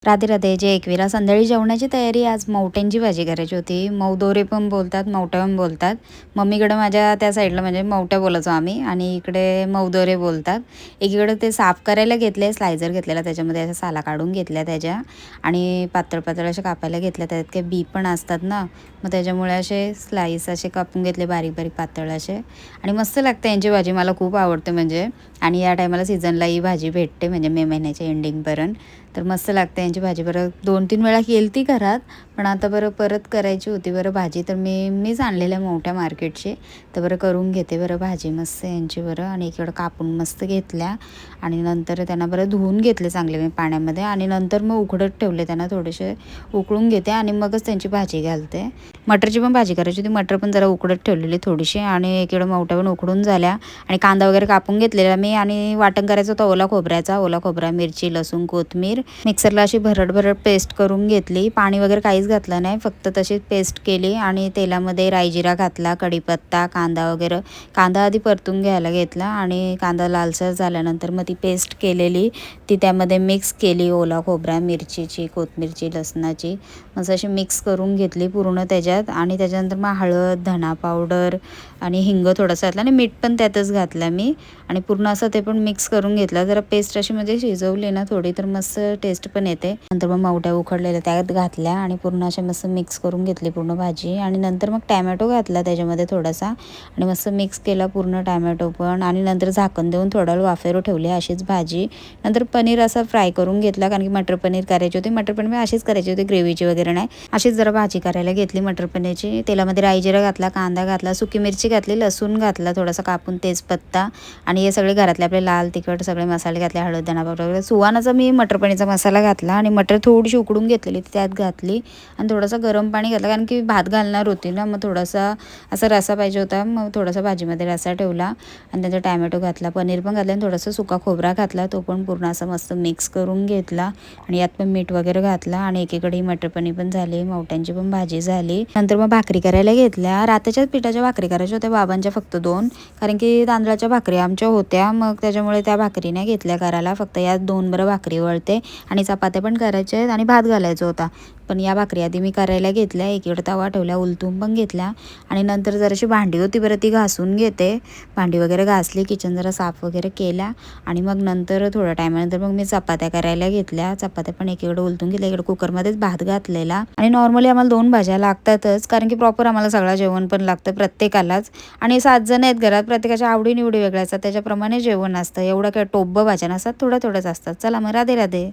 राधे राधे. जय एकविरा. संध्याकाळी जेवणाची तयारी. आज मवट्यांची भाजी करायची होती. मौदोरे पण बोलतात, मवट्या पण बोलतात. मम्मीकडे माझ्या त्या साईडला म्हणजे मवट्या बोलायचो आम्ही आणि इकडे मौदोरे बोलतात. एकीकडे ते साफ करायला घेतले, स्लायझर घेतलेला, त्याच्यामध्ये अशा साला काढून घेतल्या त्याच्या आणि पातळ पातळ अशा कापायला घेतल्या. त्यात काही बी पण असतात ना, मग त्याच्यामुळे असे स्लाईस असे कापून घेतले बारीक बारीक पातळ असे. आणि मस्त लागते यांची भाजी, मला खूप आवडते म्हणजे. आणि या टायमाला सीझनला ही भाजी भेटते म्हणजे मे महिन्याच्या एंडिंगपर्यंत. तर मस्त लागते यांची भाजी. बरं 2-3 वेळा केली ती घरात, पण आता बरं परत करायची होती बरं भाजी, तर मीच आणलेल्या मोठ्या मार्केटची. तर बरं करून घेते बरं भाजी मस्त यांची बरं. आणि इकडं कापून मस्त घेतल्या आणि नंतर त्यांना बरं धुवून घेतले चांगले मी पाण्यामध्ये आणि नंतर मग उकडत ठेवले त्यांना, थोडेसे उकळून घेते आणि मगच त्यांची भाजी घालते. मटरची पण भाजी करायची होती, मटर पण जरा उकडत ठेवलेली थोडीशी आणि इकडं मोठ्या पण उकडून झाल्या. आणि कांदा वगैरे कापून घेतलेला मी आणि वाटण करायचं होतं ओला खोबऱ्याचा. ओला खोबरा, मिरची, लसूण, कोथिंबीर मिक्सरला अशी भरड पेस्ट करून घेतली. पाणी वगैरे काहीच घातलं नाही, फक्त तशीच पेस्ट केली आणि तेलामध्ये राई जिरा घातला, कढीपत्ता, कांदा वगैरे. कांदा आधी परतून घ्यायला घेतला आणि कांदा लालसर झाल्यानंतर मग ती पेस्ट केलेली ती त्यामध्ये मिक्स केली. ओला खोबरा, मिरचीची, कोथिंबीरची, लसणाची मग अशी मिक्स करून घेतली पूर्ण त्याच्यात. आणि त्याच्यानंतर मग हळद, धना पावडर आणि हिंग थोडासा घातला आणि मीठ पण त्यातच घातला मी. आणि पूर्ण असं ते पण मिक्स करून घेतलं. जरा पेस्ट अशी म्हणजे शिजवली ना थोडी, तर मस्त टेस्ट पण येते. नंतर मग मवट्या उकडलेल्या त्यात घातल्या आणि पूर्ण अशा मस्त मिक्स करून घेतली पूर्ण भाजी. आणि नंतर मग टॅमॅटो घातला त्याच्यामध्ये थोडासा आणि मस्त मिक्स केला पूर्ण टॅमॅटो पण. आणि नंतर झाकण देऊन थोडा वेळ वाफेवर ठेवली अशीच भाजी. नंतर पनीर असा फ्राय करून घेतला, कारण की मटर पनीर करायची होती. मटर पनीर मी अशीच करायची होती, ग्रेव्हीची वगैरे नाही, अशीच जरा भाजी करायला घेतली मटर पनीरची. तेलामध्ये राई जिरा घातला, कांदा घातला, सुकी मिरची घातली, लसूण घातला थोडासा कापून, तेजपत्ता आणि हे सगळे घरातले आपले लाल तिखट सगळे मसाले घातले, हळद, धना पावडर वगैरे. सुवानाचा मी मटर पनीरचा मसाला घातला आणि मटर थोडीशी उकडून घेतलेली त्यात घातली आणि थोडंसं गरम पाणी घातलं, कारण की भात घालणार होती ना, मग थोडासा असा रसा पाहिजे होता. मग थोडासा भाजीमध्ये रसा ठेवला आणि त्याचा टॅमॅटो घातला, पनीर पण घातलं आणि थोडासा सुका खोबरा घातला, तो पण पूर्ण असा मस्त मिक्स करून घेतला. आणि यात पण मीठ वगैरे घातला आणि एकीकडे मटर पनीर पण झाली, मवट्यांची पण भाजी झाली. नंतर मग भाकरी करायला घेतल्या. रात्रीच्याच पिठाच्या भाकरी करायच्या होत्या बाबांच्या फक्त 2, कारण की तांदळाच्या भाकरी आमच्या होत्या, मग त्याच्यामुळे त्या भाकरी नाही घेतल्या करायला. फक्त यात 2 बरं भाकरी वळते आणि चपात्या पण करायच्या आहेत आणि भात घालायचा होता. पण या भाकरी आधी मी करायला घेतल्या. एकीकडे तवा ठेवल्या, उलटून पण घेतल्या आणि नंतर जराशी भांडी होती बरं ती घासून घेते. भांडी वगैरे घासली, किचन जरा साफ वगैरे केल्या आणि मग नंतर थोड्या टायमानंतर मग मी चपात्या करायला घेतल्या. चपात्या पण एकीकडे उलटून घेतल्या, इकडे कुकरमध्येच भात घातलेला. आणि नॉर्मली आम्हाला 2 भाज्या लागतातच, कारण की प्रॉपर आम्हाला सगळं जेवण पण लागतं प्रत्येकालाच. आणि 7 जण आहेत घरात, प्रत्येकाच्या आवडीनिवडी वेगळ्या असतात, त्याच्याप्रमाणे जेवण असतं. एवढं काय टोब्ब भाज्या नसतात, थोड्याच असतात. चला मग राधे राधे.